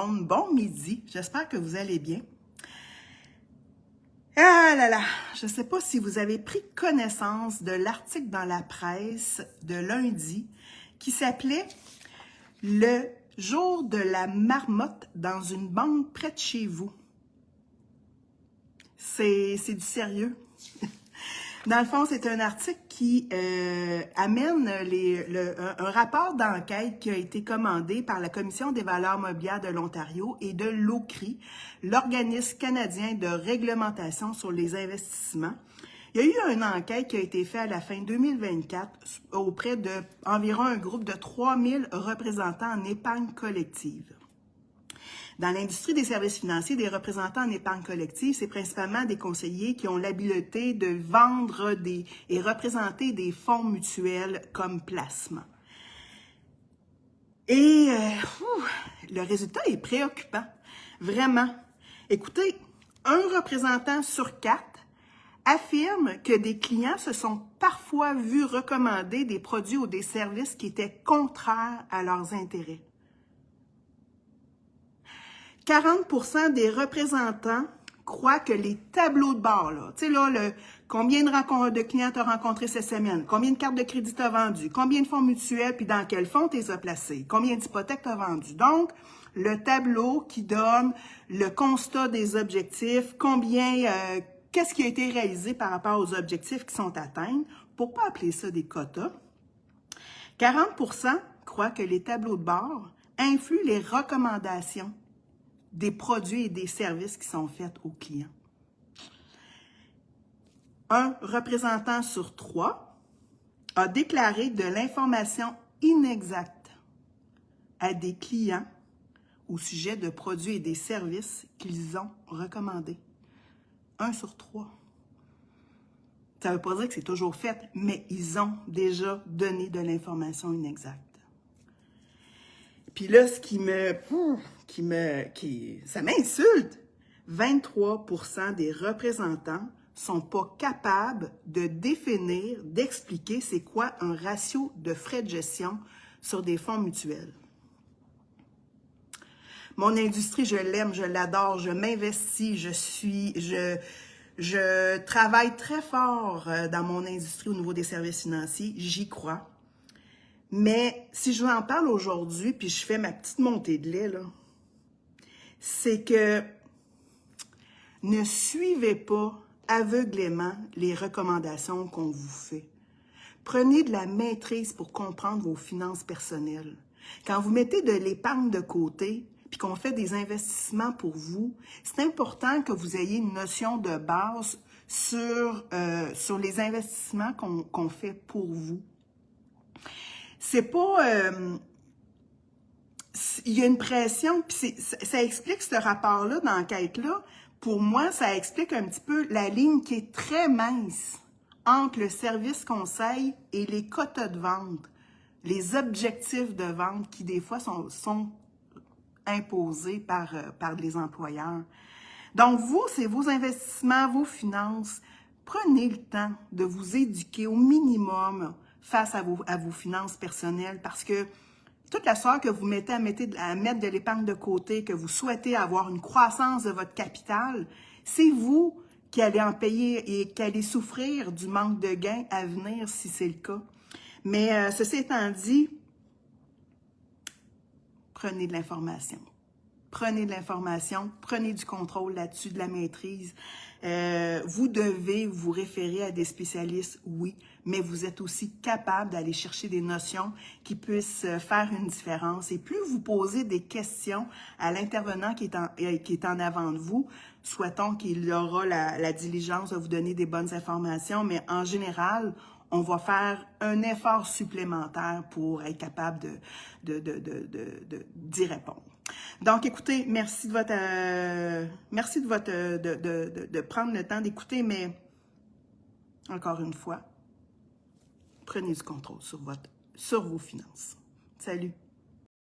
Bon midi, j'espère que vous allez bien. Ah là là, je ne sais pas si vous avez pris connaissance de l'article dans la presse de lundi qui s'appelait « Le jour de la marmotte dans une banque près de chez vous ». C'est du sérieux. Dans le fond, c'est un article qui amène un rapport d'enquête qui a été commandé par la Commission des valeurs mobilières de l'Ontario et de l'OCRI, l'organisme canadien de réglementation sur les investissements. Il y a eu une enquête qui a été faite à la fin 2024 auprès d'environ un groupe de 3000 représentants en épargne collective. Dans l'industrie des services financiers, des représentants en épargne collective, c'est principalement des conseillers qui ont l'habileté de vendre et représenter des fonds mutuels comme placement. Et le résultat est préoccupant, vraiment. Écoutez, un représentant sur 4 affirme que des clients se sont parfois vus recommander des produits ou des services qui étaient contraires à leurs intérêts. 40% des représentants croient que les tableaux de bord, là, tu sais là, combien de clients tu as rencontré cette semaine, combien de cartes de crédit tu as vendues, combien de fonds mutuels, puis dans quel fonds tu les as placés, combien d'hypothèques tu as vendues. Donc, le tableau qui donne le constat des objectifs, qu'est-ce qui a été réalisé par rapport aux objectifs qui sont atteints, pour pas appeler ça des quotas. 40% croient que les tableaux de bord influent les recommandations des produits et des services qui sont faits aux clients. Un représentant sur 3 a déclaré de l'information inexacte à des clients au sujet de produits et des services qu'ils ont recommandés. 1 sur 3. Ça ne veut pas dire que c'est toujours fait, mais ils ont déjà donné de l'information inexacte. Puis là, ça m'insulte. 23% des représentants sont pas capables de définir, d'expliquer c'est quoi un ratio de frais de gestion sur des fonds mutuels. Mon industrie, je l'aime, je l'adore, je m'investis, je travaille très fort dans mon industrie au niveau des services financiers, j'y crois. Mais si je vous en parle aujourd'hui, puis je fais ma petite montée de lait, là, c'est que ne suivez pas aveuglément les recommandations qu'on vous fait. Prenez de la maîtrise pour comprendre vos finances personnelles. Quand vous mettez de l'épargne de côté, puis qu'on fait des investissements pour vous, c'est important que vous ayez une notion de base sur les investissements qu'on fait pour vous. C'est pas... il y a une pression, puis ça explique ce rapport-là, dans l'enquête-là. Pour moi, ça explique un petit peu la ligne qui est très mince entre le service conseil et les quotas de vente, les objectifs de vente qui, des fois, sont imposés par les employeurs. Donc, vous, c'est vos investissements, vos finances. Prenez le temps de vous éduquer au minimum face à vos finances personnelles parce que toute la soirée que vous mettez à mettre de l'épargne de côté, que vous souhaitez avoir une croissance de votre capital, c'est vous qui allez en payer et qui allez souffrir du manque de gains à venir si c'est le cas. Mais ceci étant dit, prenez de l'information. Prenez de l'information, prenez du contrôle là-dessus, de la maîtrise. Vous devez vous référer à des spécialistes, oui, mais vous êtes aussi capable d'aller chercher des notions qui puissent faire une différence. Et plus vous posez des questions à l'intervenant qui est en avant de vous, souhaitons qu'il aura la diligence de vous donner des bonnes informations, mais en général, on va faire un effort supplémentaire pour être capable d'y répondre. Donc, écoutez, merci de prendre le temps d'écouter, mais encore une fois, prenez du contrôle sur vos finances. Salut!